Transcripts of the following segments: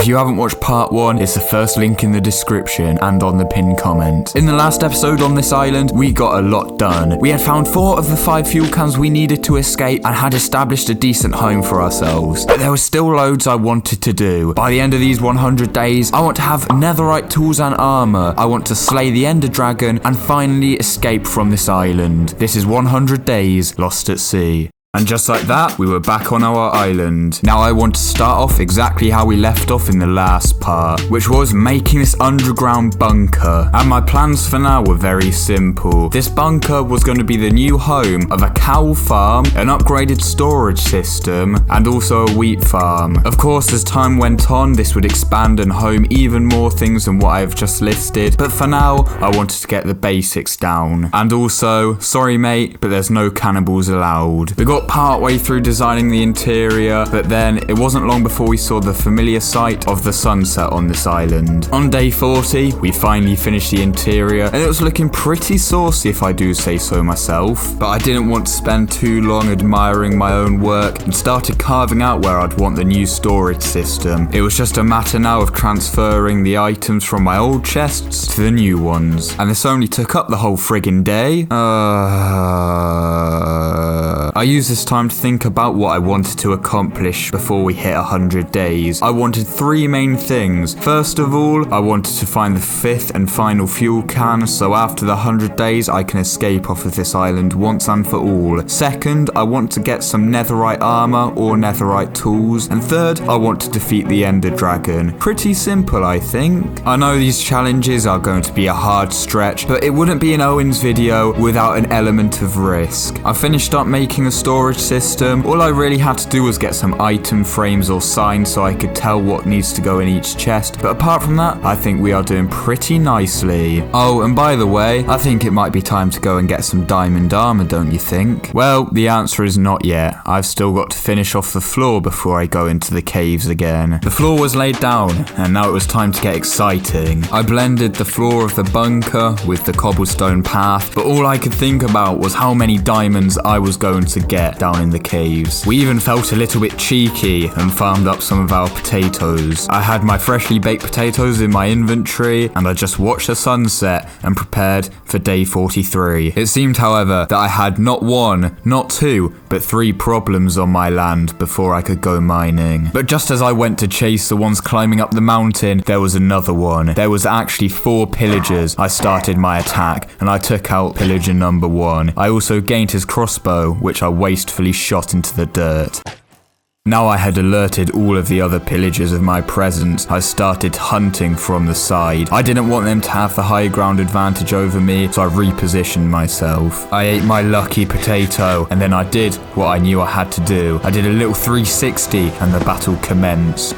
If you haven't watched part 1, it's the first link in the description and on the pinned comment. In the last episode on this island, we got a lot done. We had found 4 of the 5 fuel cans we needed to escape and had established a decent home for ourselves. But there was still loads I wanted to do. By the end of these 100 days, I want to have netherite tools and armor. I want to slay the ender dragon and finally escape from this island. This is 100 days lost at sea. And just like that, we were back on our island. Now I want to start off exactly how we left off in the last part, which was making this underground bunker. And my plans for now were very simple. This bunker was going to be the new home of a cow farm, an upgraded storage system, and also a wheat farm. Of course, as time went on, this would expand and home even more things than what I've just listed. But for now, I wanted to get the basics down. And also, sorry mate, but there's no cannibals allowed. We got part way through designing the interior, but then it wasn't long before we saw the familiar sight of the sunset on this island. On day 40, we finally finished the interior, and it was looking pretty saucy if I do say so myself. But I didn't want to spend too long admiring my own work and started carving out where I'd want the new storage system. It was just a matter now of transferring the items from my old chests to the new ones, and this only took up the whole friggin' day. I used this time to think about what I wanted to accomplish before we hit 100 days. I wanted 3 main things. First of all, I wanted to find the 5th and final fuel can, so after the 100 days I can escape off of this island once and for all. Second, I want to get some netherite armor or netherite tools. And third, I want to defeat the ender dragon. Pretty simple, I think. I know these challenges are going to be a hard stretch, but it wouldn't be an Owenz video without an element of risk. I finished up making a storage system. All I really had to do was get some item frames or signs so I could tell what needs to go in each chest, but apart from that, I think we are doing pretty nicely. Oh, and by the way, I think it might be time to go and get some diamond armor, don't you think? Well, the answer is not yet. I've still got to finish off the floor before I go into the caves again. The floor was laid down, and now it was time to get exciting. I blended the floor of the bunker with the cobblestone path, but all I could think about was how many diamonds I was going to get down in the caves. We even felt a little bit cheeky and farmed up some of our potatoes. I had my freshly baked potatoes in my inventory, and I just watched the sunset and prepared for day 43. It seemed, however, that I had not 1, not 2, but 3 problems on my land before I could go mining. But just as I went to chase the ones climbing up the mountain, there was another one. There was actually 4 pillagers. I started my attack, and I took out pillager number 1. I also gained his crossbow, which I wastefully shot into the dirt. Now I had alerted all of the other pillagers of my presence, I started hunting from the side. I didn't want them to have the high ground advantage over me, so I repositioned myself. I ate my lucky potato, and then I did what I knew I had to do. I did a little 360, and the battle commenced.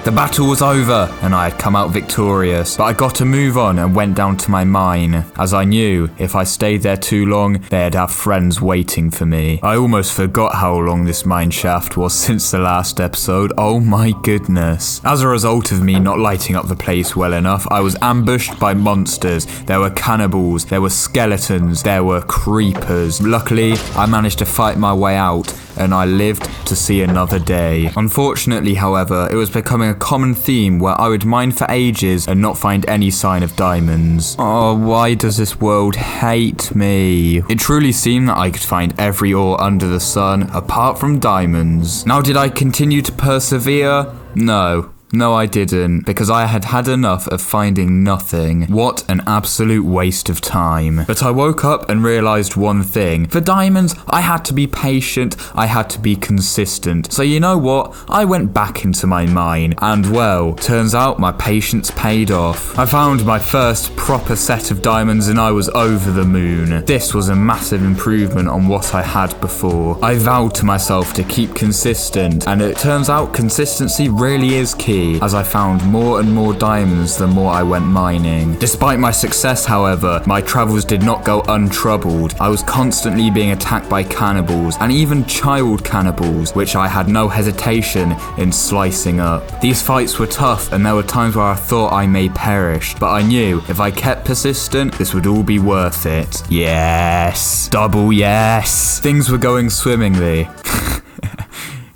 The battle was over, and I had come out victorious, but I got to move on and went down to my mine, as I knew if I stayed there too long, they'd have friends waiting for me. I almost forgot how long this mine shaft was since the last episode, oh my goodness. As a result of me not lighting up the place well enough, I was ambushed by monsters. There were cannibals, there were skeletons, there were creepers. Luckily, I managed to fight my way out, and I lived to see another day. Unfortunately, however, it was becoming a common theme where I would mine for ages and not find any sign of diamonds. Oh, why does this world hate me? It truly seemed that I could find every ore under the sun, apart from diamonds. Now, did I continue to persevere? No. No, I didn't, because I had had enough of finding nothing. What an absolute waste of time. But I woke up and realized one thing. For diamonds, I had to be patient, I had to be consistent. So you know what? I went back into my mine, and well, turns out my patience paid off. I found my first proper set of diamonds and I was over the moon. This was a massive improvement on what I had before. I vowed to myself to keep consistent, and it turns out consistency really is key. key, as I found more and more diamonds the more I went mining. Despite my success, however, my travels did not go untroubled. I was constantly being attacked by cannibals, and even child cannibals, which I had no hesitation in slicing up. These fights were tough, and there were times where I thought I may perish, but I knew if I kept persistent, this would all be worth it. Yes. Double yes. Things were going swimmingly.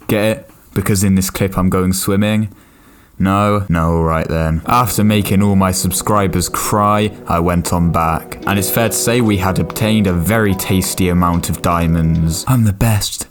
Get it? Because in this clip I'm going swimming? No, alright then. After making all my subscribers cry, I went on back. And it's fair to say we had obtained a very tasty amount of diamonds. I'm the best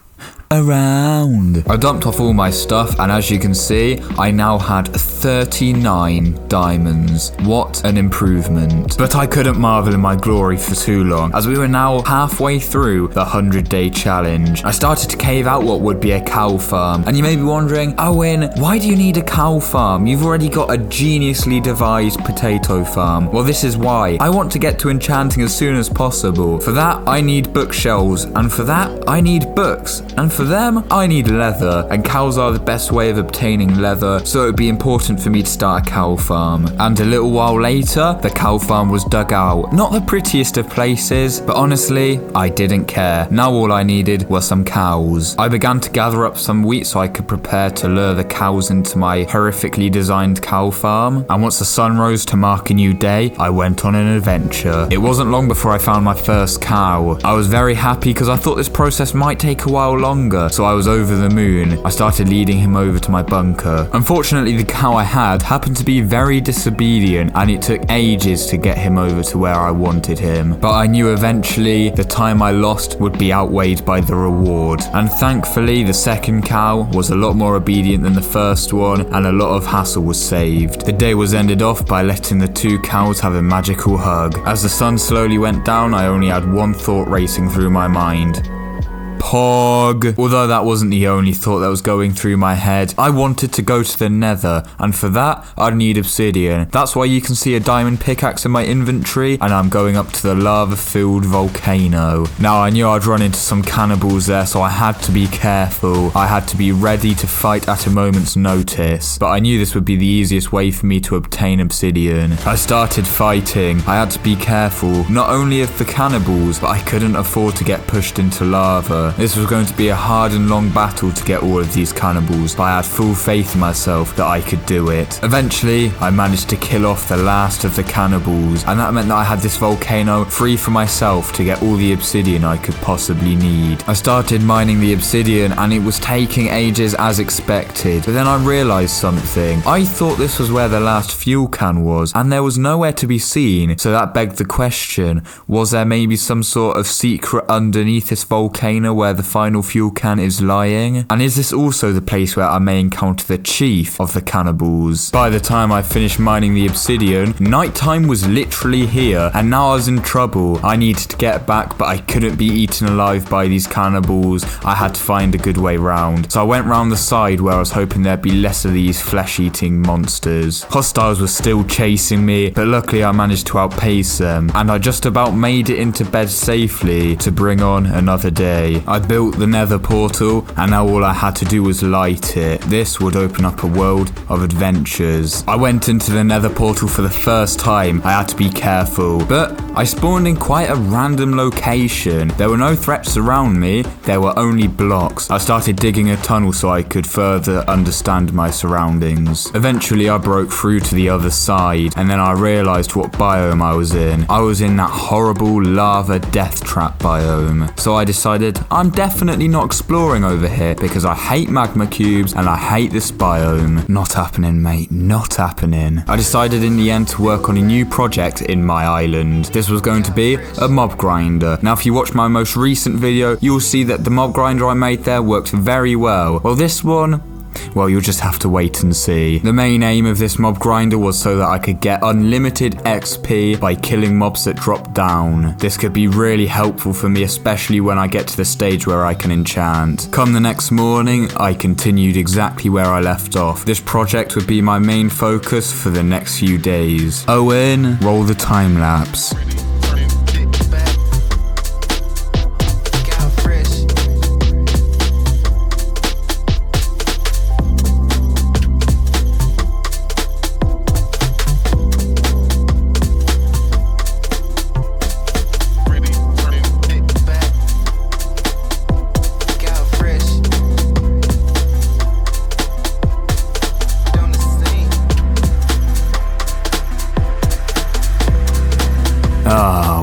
around. I dumped off all my stuff, and as you can see, I now had 39 diamonds. What an improvement. But I couldn't marvel in my glory for too long, as we were now halfway through the 100-day challenge. I started to cave out what would be a cow farm, and you may be wondering, Owen, why do you need a cow farm? You've already got a geniusly devised potato farm. Well, this is why. I want to get to enchanting as soon as possible. For that, I need bookshelves, and for that, I need books, and for them, I need leather, and cows are the best way of obtaining leather, so it would be important for me to start a cow farm. And a little while later, the cow farm was dug out. Not the prettiest of places, but honestly, I didn't care. Now all I needed were some cows. I began to gather up some wheat so I could prepare to lure the cows into my horrifically designed cow farm. And once the sun rose to mark a new day, I went on an adventure. It wasn't long before I found my first cow. I was very happy because I thought this process might take a while longer, so I was over the moon. I started leading him over to my bunker. Unfortunately, the cow I had happened to be very disobedient, and it took ages to get him over to where I wanted him. But I knew eventually the time I lost would be outweighed by the reward. And thankfully, the second cow was a lot more obedient than the first one, and a lot of hassle was saved. The day was ended off by letting the two cows have a magical hug. As the sun slowly went down, I only had one thought racing through my mind. Pog. Although that wasn't the only thought that was going through my head, I wanted to go to the Nether, and for that, I'd need obsidian. That's why you can see a diamond pickaxe in my inventory, and I'm going up to the lava-filled volcano. Now, I knew I'd run into some cannibals there, so I had to be careful. I had to be ready to fight at a moment's notice, but I knew this would be the easiest way for me to obtain obsidian. I started fighting. I had to be careful, not only of the cannibals, but I couldn't afford to get pushed into lava. This was going to be a hard and long battle to get all of these cannibals, but I had full faith in myself that I could do it. Eventually, I managed to kill off the last of the cannibals, and that meant that I had this volcano free for myself to get all the obsidian I could possibly need. I started mining the obsidian, and it was taking ages as expected, but then I realized something. I thought this was where the last fuel can was, and there was nowhere to be seen, so that begged the question, was there maybe some sort of secret underneath this volcano where the final fuel can is lying? And is this also the place where I may encounter the chief of the cannibals? By the time I finished mining the obsidian, nighttime was literally here, and now I was in trouble. I needed to get back, but I couldn't be eaten alive by these cannibals. I had to find a good way round. So I went round the side where I was hoping there'd be less of these flesh-eating monsters. Hostiles were still chasing me, but luckily I managed to outpace them, and I just about made it into bed safely to bring on another day. I built the Nether Portal, and now all I had to do was light it. This would open up a world of adventures. I went into the Nether Portal for the first time. I had to be careful, but I spawned in quite a random location. There were no threats around me, there were only blocks. I started digging a tunnel so I could further understand my surroundings. Eventually I broke through to the other side, and then I realized what biome I was in. I was in that horrible lava death trap biome. So I decided I'm definitely not exploring over here because I hate magma cubes and I hate this biome. Not happening, mate, not happening. I decided in the end to work on a new project in my island. This was going to be a mob grinder. Now if you watch my most recent video, you'll see that the mob grinder I made there worked very well. Well, this one, well, you'll just have to wait and see. The main aim of this mob grinder was so that I could get unlimited XP by killing mobs that drop down. This could be really helpful for me, especially when I get to the stage where I can enchant. Come the next morning, I continued exactly where I left off. This project would be my main focus for the next few days. Owen, roll the time lapse.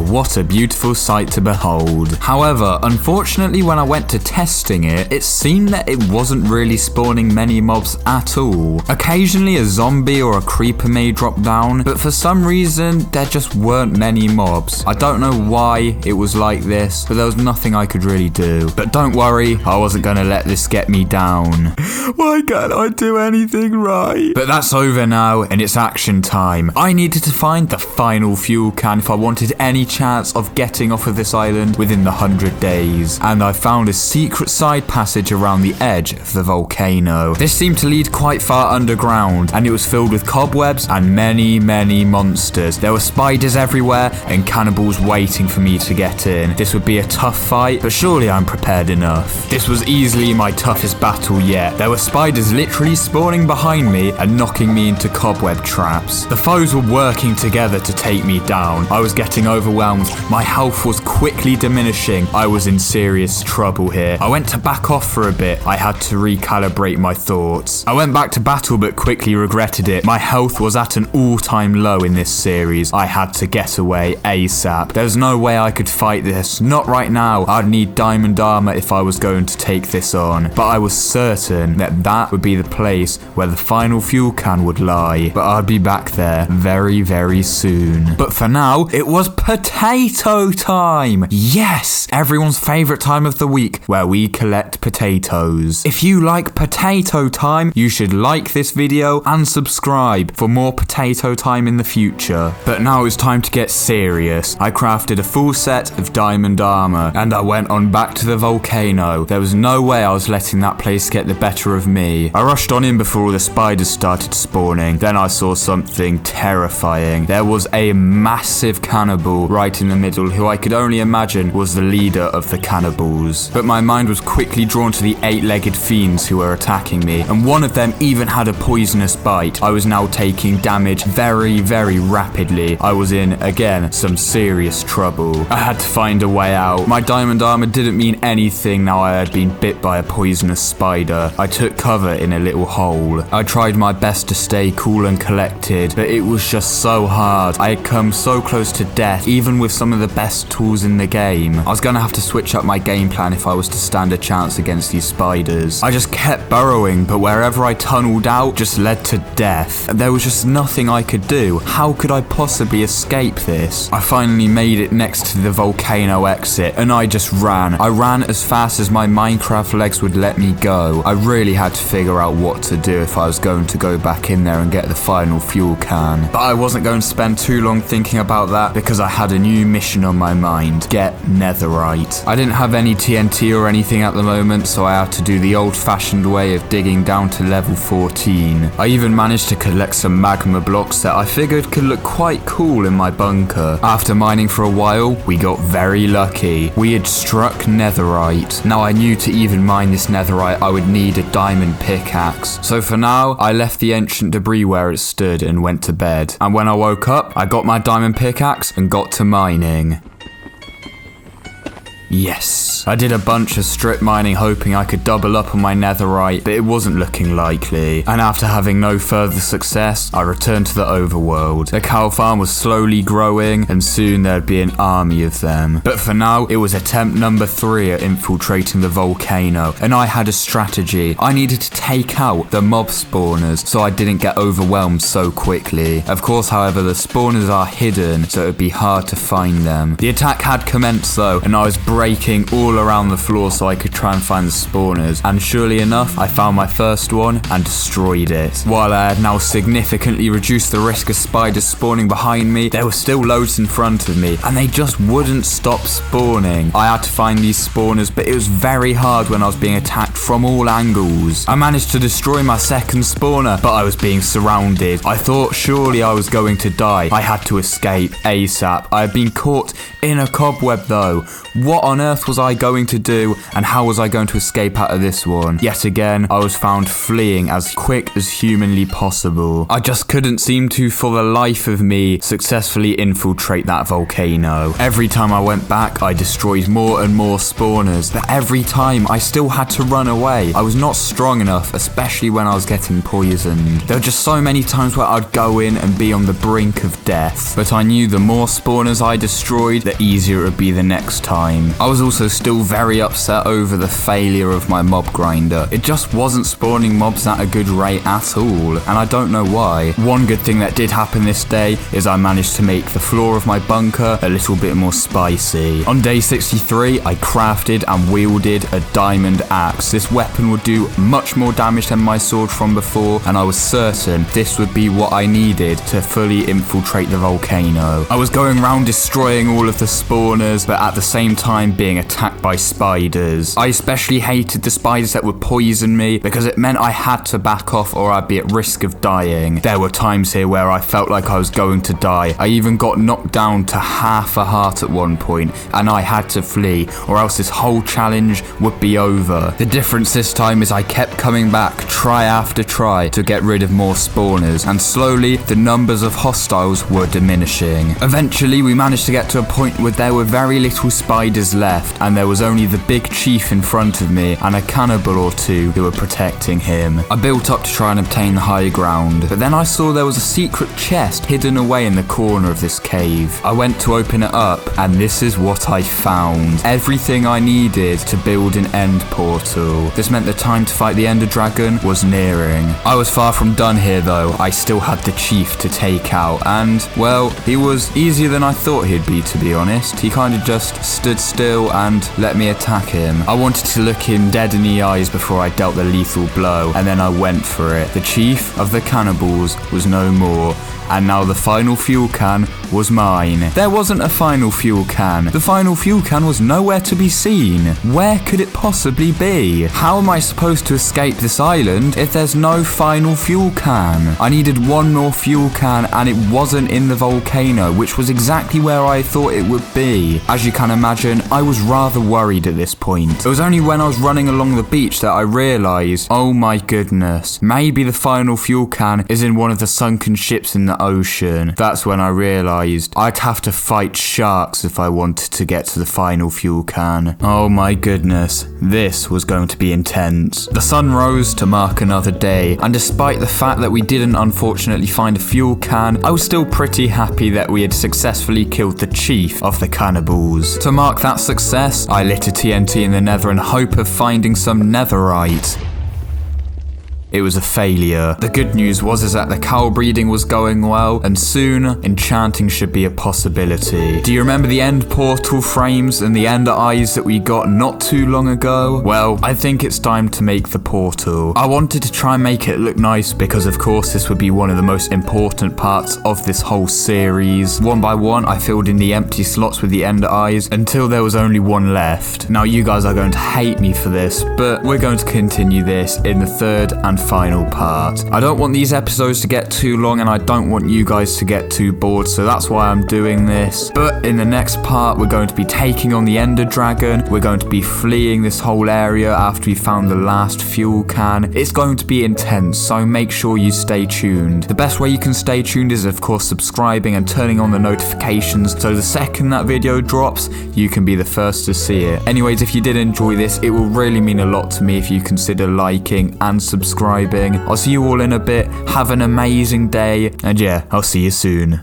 what a beautiful sight to behold. However, unfortunately when I went to testing it, it seemed that it wasn't really spawning many mobs at all. Occasionally a zombie or a creeper may drop down, but for some reason there just weren't many mobs. I don't know why it was like this, but there was nothing I could really do. But don't worry, I wasn't gonna let this get me down. Why can't I do anything right? But that's over now, and it's action time. I needed to find the final fuel can if I wanted any chance of getting off of this island within the 100 days. And I found a secret side passage around the edge of the volcano. This seemed to lead quite far underground, and it was filled with cobwebs and many monsters. There were spiders everywhere and cannibals waiting for me to get in. This would be a tough fight, but surely I'm prepared enough. This was easily my toughest battle yet. There were spiders literally spawning behind me and knocking me into cobweb traps. The foes were working together to take me down. I was getting overwhelmed. My health was quickly diminishing. I was in serious trouble here. I went to back off for a bit. I had to recalibrate my thoughts. I went back to battle but quickly regretted it. My health was at an all-time low in this series. I had to get away ASAP. There's no way I could fight this. Not right now. I'd need diamond armor if I was going to take this on. But I was certain that that would be the place where the final fuel can would lie. But I'd be back there very soon. But for now, it was potato time! Yes! Everyone's favorite time of the week where we collect potatoes. If you like potato time, you should like this video and subscribe for more potato time in the future. But now it's time to get serious. I crafted a full set of diamond armor and I went on back to the volcano. There was no way I was letting that place get the better of me. I rushed on in before all the spiders started spawning. Then I saw something terrifying. There was a massive cannibal right in the middle who I could only imagine was the leader of the cannibals. But my mind was quickly drawn to the 8-legged fiends who were attacking me, and one of them even had a poisonous bite. I was now taking damage very rapidly. I was in, again, some serious trouble. I had to find a way out. My diamond armor didn't mean anything now I had been bit by a poisonous spider. I took cover in a little hole. I tried my best to stay cool and collected, but it was just so hard. I had come so close to death, even with some of the best tools in the game. I was gonna have to switch up my game plan if I was to stand a chance against these spiders. I just kept burrowing, but wherever I tunneled out just led to death. There was just nothing I could do. How could I possibly escape this? I finally made it next to the volcano exit, and I just ran. I ran as fast as my Minecraft legs would let me go. I really had to figure out what to do if I was going to go back in there and get the final fuel can. But I wasn't going to spend too long thinking about that because I had a new mission on my mind. Get netherite. I didn't have any TNT or anything at the moment, so I had to do the old-fashioned way of digging down to level 14. I even managed to collect some magma blocks that I figured could look quite cool in my bunker. After mining for a while, we got very lucky. We had struck netherite. Now I knew to even mine this netherite, I would need a diamond pickaxe. So for now, I left the ancient debris where it stood and went to bed. And when I woke up, I got my diamond pickaxe and got to mining. Yes. I did a bunch of strip mining hoping I could double up on my netherite, but it wasn't looking likely. And after having no further success, I returned to the overworld. The cow farm was slowly growing, and soon there'd be an army of them. But for now, it was attempt number 3 at infiltrating the volcano, and I had a strategy. I needed to take out the mob spawners so I didn't get overwhelmed so quickly. Of course, however, the spawners are hidden, so it'd be hard to find them. The attack had commenced though, and I was breaking all around the floor so I could try and find the spawners, and surely enough, I found my first one and destroyed it. While I had now significantly reduced the risk of spiders spawning behind me, there were still loads in front of me, and they just wouldn't stop spawning. I had to find these spawners, but it was very hard when I was being attacked from all angles. I managed to destroy my second spawner, but I was being surrounded. I thought surely I was going to die. I had to escape ASAP. I had been caught in a cobweb though. What on earth was I going to do, and how was I going to escape out of this one? Yet again, I was found fleeing as quick as humanly possible. I just couldn't seem to, for the life of me, successfully infiltrate that volcano. Every time I went back, I destroyed more and more spawners, but every time I still had to run away. I was not strong enough, especially when I was getting poisoned. There were just so many times where I'd go in and be on the brink of death. But I knew the more spawners I destroyed, the easier it would be the next time. I was also still very upset over the failure of my mob grinder. It just wasn't spawning mobs at a good rate at all, and I don't know why. One good thing that did happen this day is I managed to make the floor of my bunker a little bit more spicy. On day 63, I crafted and wielded a diamond axe. This weapon would do much more damage than my sword from before, and I was certain this would be what I needed to fully infiltrate the volcano. I was going around destroying all of the spawners, but at the same time being attacked by spiders. I especially hated the spiders that would poison me because it meant I had to back off or I'd be at risk of dying. There were times here where I felt like I was going to die. I even got knocked down to half a heart at one point, and I had to flee or else this whole challenge would be over. The difference this time is I kept coming back try after try to get rid of more spawners, and slowly the numbers of hostiles were diminishing. Eventually we managed to get to a point where there were very little spiders left, and there was only the big chief in front of me and a cannibal or two who were protecting him. I built up to try and obtain the high ground, but then I saw there was a secret chest hidden away in the corner of this cave. I went to open it up, and this is what I found. Everything I needed to build an end portal. This meant the time to fight the Ender Dragon was nearing. I was far from done here though. I still had the chief to take out, and well, he was easier than I thought he'd be, to be honest. He kind of just stood still and let me attack him. I wanted to look him dead in the eyes before I dealt the lethal blow, and then I went for it. The chief of the cannibals was no more, and now the final fuel can was mine. There wasn't a final fuel can. The final fuel can was nowhere to be seen. Where could it possibly be? How am I supposed to escape this island if there's no final fuel can? I needed one more fuel can, and it wasn't in the volcano, which was exactly where I thought it would be. As you can imagine, I was rather worried at this point. It was only when I was running along the beach that I realized, oh my goodness, maybe the final fuel can is in one of the sunken ships in the ocean. That's when I realized I'd have to fight sharks if I wanted to get to the final fuel can. Oh my goodness, this was going to be intense. The sun rose to mark another day, and despite the fact that we didn't unfortunately find a fuel can, I was still pretty happy that we had successfully killed the chief of the cannibals. To mark that success, I lit a TNT in the nether in hope of finding some netherite. It was a failure. The good news was that the cow breeding was going well, and soon enchanting should be a possibility. Do you remember the end portal frames and the ender eyes that we got not too long ago? Well, I think it's time to make the portal. I wanted to try and make it look nice because of course this would be one of the most important parts of this whole series. One by one I filled in the empty slots with the ender eyes until there was only one left. Now you guys are going to hate me for this, but we're going to continue this in the third and final part. I don't want these episodes to get too long, and I don't want you guys to get too bored, so that's why I'm doing this. But in the next part, we're going to be taking on the Ender Dragon. We're going to be fleeing this whole area after we found the last fuel can. It's going to be intense, so make sure you stay tuned. The best way you can stay tuned is of course subscribing and turning on the notifications, so the second that video drops, you can be the first to see it. Anyways, if you did enjoy this, it will really mean a lot to me if you consider liking and subscribing. I'll see you all in a bit. Have an amazing day, and yeah, I'll see you soon.